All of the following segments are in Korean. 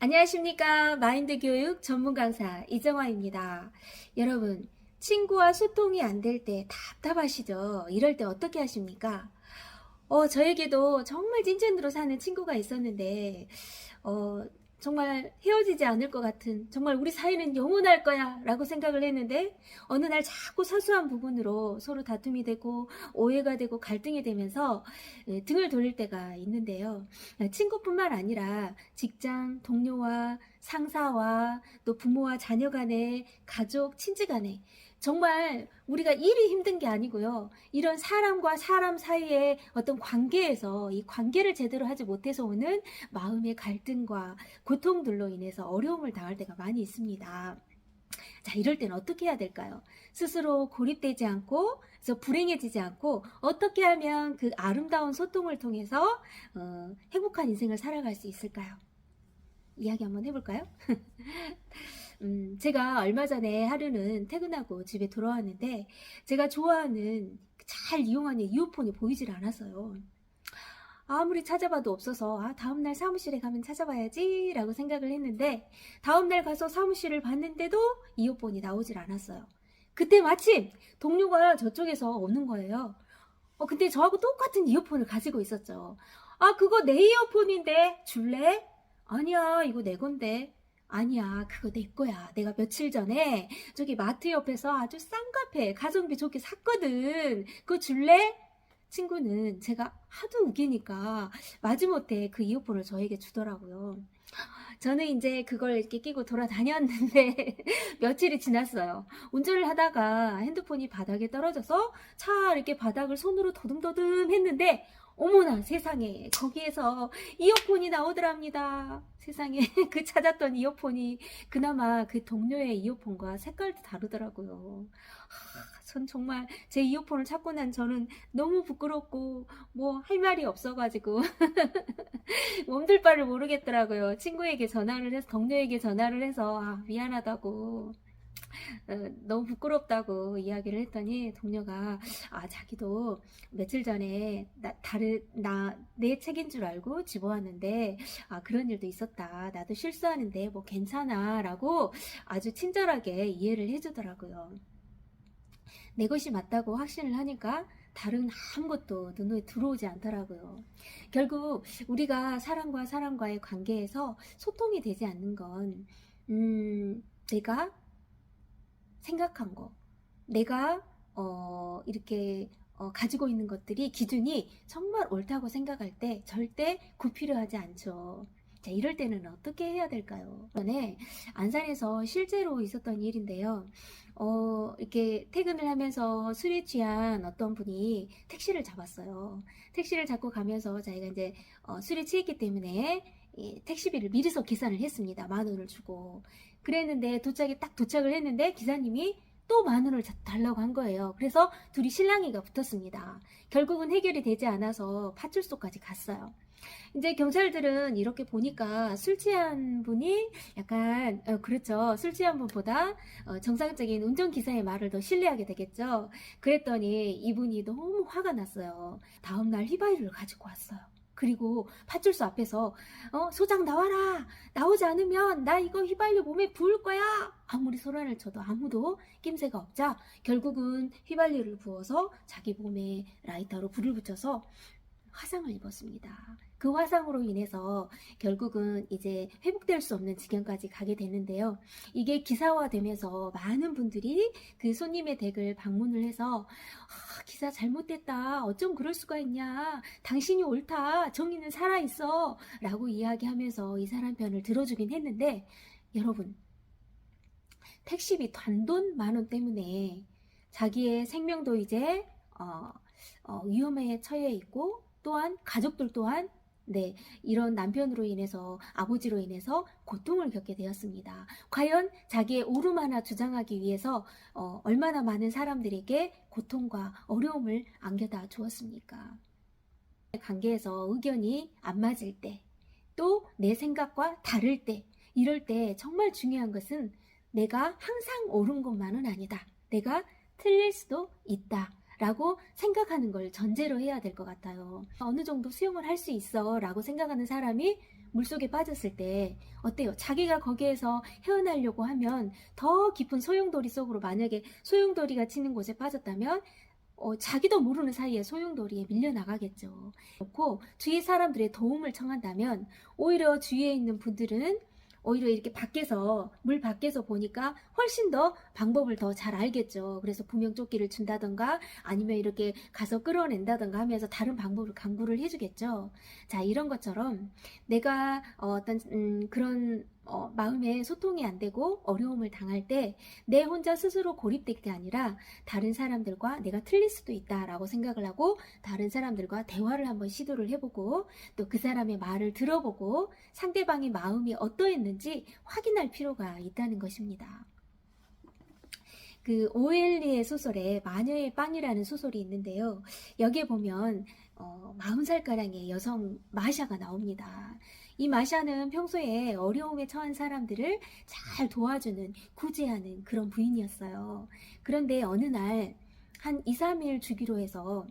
안녕하십니까. 마인드 교육 전문 강사 이정화입니다. 여러분, 친구와 소통이 안 될 때 답답하시죠? 이럴 때 어떻게 하십니까? 저에게도 정말 찐찐으로 사는 친구가 있었는데, 어, 정말 헤어지지 않을 것 같은, 정말 우리 사이는 영원할 거야 라고 생각을 했는데, 어느 날 자꾸 사소한 부분으로 서로 다툼이 되고, 오해가 되고, 갈등이 되면서 등을 돌릴 때가 있는데요. 친구뿐만 아니라 직장, 동료와 상사와 또 부모와 자녀 간에, 가족, 친지 간에, 정말 우리가 일이 힘든 게 아니고요. 이런 사람과 사람 사이의 어떤 관계에서 이 관계를 제대로 하지 못해서 오는 마음의 갈등과 고통들로 인해서 어려움을 당할 때가 많이 있습니다. 자, 이럴 때는 어떻게 해야 될까요? 스스로 고립되지 않고, 그래서 불행해지지 않고, 어떻게 하면 그 아름다운 소통을 통해서 행복한 인생을 살아갈 수 있을까요? 이야기 한번 해볼까요? 제가 얼마 전에 하루는 퇴근하고 집에 돌아왔는데 제가 좋아하는 잘 이용하는 이어폰이 보이질 않았어요. 아무리 찾아봐도 없어서 다음날 사무실에 가면 찾아봐야지 라고 생각을 했는데 다음날 가서 사무실을 봤는데도 이어폰이 나오질 않았어요. 그때 마침 동료가 저쪽에서 오는 거예요. 근데 저하고 똑같은 이어폰을 가지고 있었죠. 그거 내 이어폰인데 줄래? 아니야, 이거 내 건데. 아니야, 그거 내 거야. 내가 며칠 전에 저기 마트 옆에서 아주 싼 카페 가성비 좋게 샀거든. 그거 줄래? 친구는 제가 하도 우기니까 마지못해 그 이어폰을 저에게 주더라고요. 저는 이제 그걸 이렇게 끼고 돌아다녔는데 며칠이 지났어요. 운전을 하다가 핸드폰이 바닥에 떨어져서 차 이렇게 바닥을 손으로 더듬더듬 했는데 어머나 세상에 거기에서 이어폰이 나오더랍니다. 세상에 그 찾았던 이어폰이 그나마 그 동료의 이어폰과 색깔도 다르더라고요. 전 정말 제 이어폰을 찾고 난 저는 너무 부끄럽고 뭐 할 말이 없어가지고 몸둘 바를 모르겠더라고요. 친구에게 전화를 해서 동료에게 전화를 해서 미안하다고 너무 부끄럽다고 이야기를 했더니 동료가 자기도 며칠 전에 내 책인 줄 알고 집어왔는데 그런 일도 있었다. 나도 실수하는데 뭐 괜찮아 라고 아주 친절하게 이해를 해주더라고요. 내 것이 맞다고 확신을 하니까 다른 아무것도 눈에 들어오지 않더라고요. 결국 우리가 사람과 사람과의 관계에서 소통이 되지 않는 건 내가 생각한 거, 내가 이렇게 가지고 있는 것들이 기준이 정말 옳다고 생각할 때 절대 구피를 하지 않죠. 자, 이럴 때는 어떻게 해야 될까요? 전에 안산에서 실제로 있었던 일인데요. 이렇게 퇴근을 하면서 술에 취한 어떤 분이 택시를 잡았어요. 택시를 잡고 가면서 자기가 이제 술에 취했기 때문에 택시비를 미리서 계산을 했습니다. 10,000원을 주고. 그랬는데 딱 도착을 했는데 기사님이 또 10,000원을 달라고 한 거예요. 그래서 둘이 실랑이가 붙었습니다. 결국은 해결이 되지 않아서 파출소까지 갔어요. 이제 경찰들은 이렇게 보니까 술 취한 분이 약간 그렇죠. 술 취한 분보다 정상적인 운전기사의 말을 더 신뢰하게 되겠죠. 그랬더니 이분이 너무 화가 났어요. 다음날 휘바이를 가지고 왔어요. 그리고 파출소 앞에서 소장 나와라. 나오지 않으면 나 이거 휘발유 몸에 부을 거야. 아무리 소란을 쳐도 아무도 낌새가 없자 결국은 휘발유를 부어서 자기 몸에 라이터로 불을 붙여서 화상을 입었습니다. 그 화상으로 인해서 결국은 이제 회복될 수 없는 지경까지 가게 되는데요. 이게 기사화되면서 많은 분들이 그 손님의 댁을 방문을 해서 기사 잘못됐다. 어쩜 그럴 수가 있냐. 당신이 옳다. 정의는 살아있어. 라고 이야기하면서 이 사람 편을 들어주긴 했는데 여러분 택시비 단돈 10,000원 때문에 자기의 생명도 이제 위험에 처해 있고 또한 가족들 또한 이런 남편으로 인해서 아버지로 인해서 고통을 겪게 되었습니다. 과연 자기의 옳음 하나 주장하기 위해서 얼마나 많은 사람들에게 고통과 어려움을 안겨다 주었습니까? 관계에서 의견이 안 맞을 때, 또 내 생각과 다를 때, 이럴 때 정말 중요한 것은 내가 항상 옳은 것만은 아니다. 내가 틀릴 수도 있다. 라고 생각하는 걸 전제로 해야 될 것 같아요. 어느 정도 수용을 할 수 있어 라고 생각하는 사람이 물속에 빠졌을 때 어때요? 자기가 거기에서 헤어나려고 하면 더 깊은 소용돌이 속으로, 만약에 소용돌이가 치는 곳에 빠졌다면 자기도 모르는 사이에 소용돌이에 밀려나가겠죠. 그렇고 주위 사람들의 도움을 청한다면 오히려 주위에 있는 분들은 오히려 이렇게 밖에서, 물 밖에서 보니까 훨씬 더 방법을 더 잘 알겠죠. 그래서 구명조끼를 준다던가 아니면 이렇게 가서 끌어낸다던가 하면서 다른 방법을 강구를 해주겠죠. 자, 이런 것처럼 내가 어떤 그런 마음에 소통이 안 되고 어려움을 당할 때 내 혼자 스스로 고립될 게 아니라 다른 사람들과, 내가 틀릴 수도 있다라고 생각을 하고 다른 사람들과 대화를 한번 시도를 해보고 또 그 사람의 말을 들어보고 상대방의 마음이 어떠했는지 확인할 필요가 있다는 것입니다. 그 오엘리의 소설에 마녀의 빵이라는 소설이 있는데요. 여기에 보면 40살가량의 여성 마샤가 나옵니다. 이 마샤는 평소에 어려움에 처한 사람들을 잘 도와주는, 구제하는 그런 부인이었어요. 그런데 어느 날 한 2, 3일 주기로 해서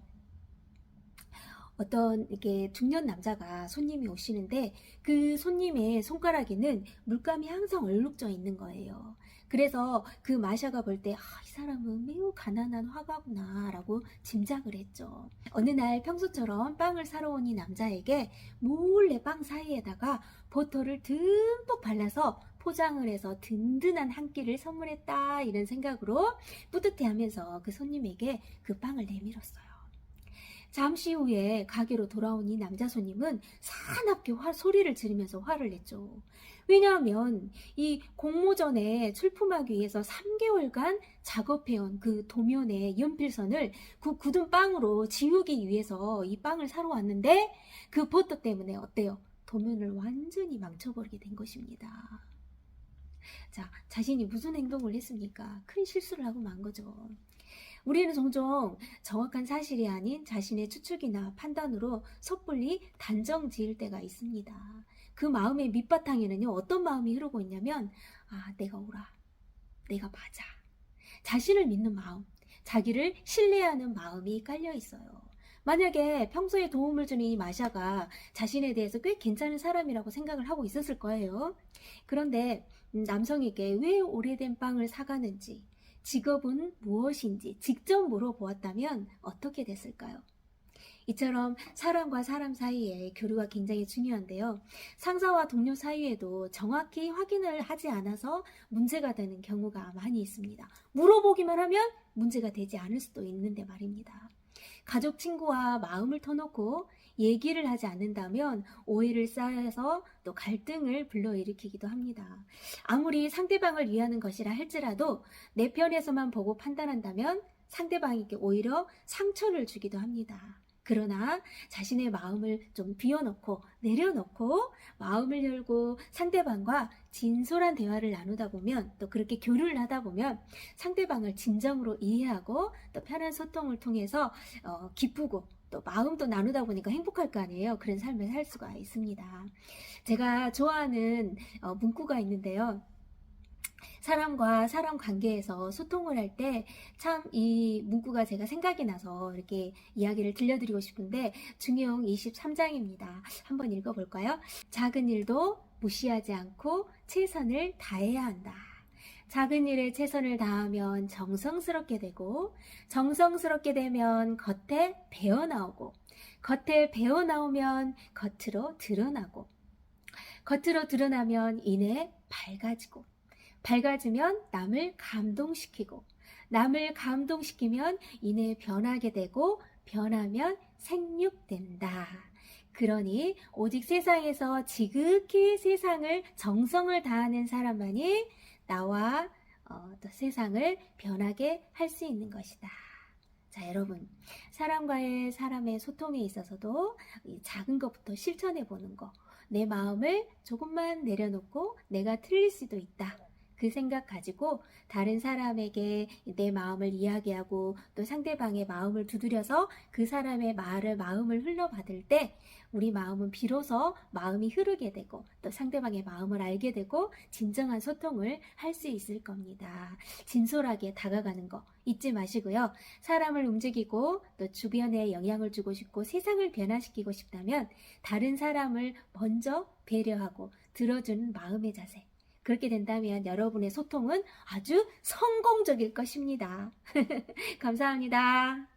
어떤 이렇게 중년 남자가 손님이 오시는데 그 손님의 손가락에는 물감이 항상 얼룩져 있는 거예요. 그래서 그 마샤가 볼 때 이 사람은 매우 가난한 화가구나 라고 짐작을 했죠. 어느 날 평소처럼 빵을 사러 온 이 남자에게 몰래 빵 사이에다가 버터를 듬뿍 발라서 포장을 해서 든든한 한 끼를 선물했다, 이런 생각으로 뿌듯해하면서 그 손님에게 그 빵을 내밀었어요. 잠시 후에 가게로 돌아온 이 남자 손님은 사납게 소리를 지르면서 화를 냈죠. 왜냐하면 이 공모전에 출품하기 위해서 3개월간 작업해온 그 도면의 연필선을 그 굳은 빵으로 지우기 위해서 이 빵을 사러 왔는데 그 버터 때문에 어때요? 도면을 완전히 망쳐버리게 된 것입니다. 자, 자신이 무슨 행동을 했습니까? 큰 실수를 하고 만 거죠. 우리는 종종 정확한 사실이 아닌 자신의 추측이나 판단으로 섣불리 단정 지을 때가 있습니다. 그 마음의 밑바탕에는요, 어떤 마음이 흐르고 있냐면, 내가 옳아, 내가 맞아. 자신을 믿는 마음, 자기를 신뢰하는 마음이 깔려 있어요. 만약에 평소에 도움을 주는 이 마샤가 자신에 대해서 꽤 괜찮은 사람이라고 생각을 하고 있었을 거예요. 그런데 남성에게 왜 오래된 빵을 사가는지, 직업은 무엇인지 직접 물어보았다면 어떻게 됐을까요? 이처럼 사람과 사람 사이의 교류가 굉장히 중요한데요. 상사와 동료 사이에도 정확히 확인을 하지 않아서 문제가 되는 경우가 많이 있습니다. 물어보기만 하면 문제가 되지 않을 수도 있는데 말입니다. 가족, 친구와 마음을 터놓고 얘기를 하지 않는다면 오해를 쌓아서 또 갈등을 불러일으키기도 합니다. 아무리 상대방을 위하는 것이라 할지라도 내 편에서만 보고 판단한다면 상대방에게 오히려 상처를 주기도 합니다. 그러나 자신의 마음을 좀 비워놓고 내려놓고 마음을 열고 상대방과 진솔한 대화를 나누다 보면, 또 그렇게 교류를 하다 보면 상대방을 진정으로 이해하고 또 편한 소통을 통해서 기쁘고 또 마음도 나누다 보니까 행복할 거 아니에요. 그런 삶을 살 수가 있습니다. 제가 좋아하는 문구가 있는데요. 사람과 사람 관계에서 소통을 할 때 참 이 문구가 제가 생각이 나서 이렇게 이야기를 들려드리고 싶은데, 중용 23장입니다. 한번 읽어볼까요? 작은 일도 무시하지 않고 최선을 다해야 한다. 작은 일에 최선을 다하면 정성스럽게 되고, 정성스럽게 되면 겉에 배어나오고, 겉에 배어나오면 겉으로 드러나고, 겉으로 드러나면 이내 밝아지고, 밝아지면 남을 감동시키고, 남을 감동시키면 이내 변하게 되고, 변하면 생육된다. 그러니 오직 세상에서 지극히 세상을 정성을 다하는 사람만이 나와 또 세상을 변하게 할 수 있는 것이다. 자, 여러분, 사람의 소통에 있어서도 이 작은 것부터 실천해 보는 거, 내 마음을 조금만 내려놓고 내가 틀릴 수도 있다, 그 생각 가지고 다른 사람에게 내 마음을 이야기하고 또 상대방의 마음을 두드려서 그 사람의 마음을 흘려받을 때 우리 마음은 비로소 마음이 흐르게 되고 또 상대방의 마음을 알게 되고 진정한 소통을 할 수 있을 겁니다. 진솔하게 다가가는 거 잊지 마시고요. 사람을 움직이고 또 주변에 영향을 주고 싶고 세상을 변화시키고 싶다면 다른 사람을 먼저 배려하고 들어주는 마음의 자세. 그렇게 된다면 여러분의 소통은 아주 성공적일 것입니다. 감사합니다.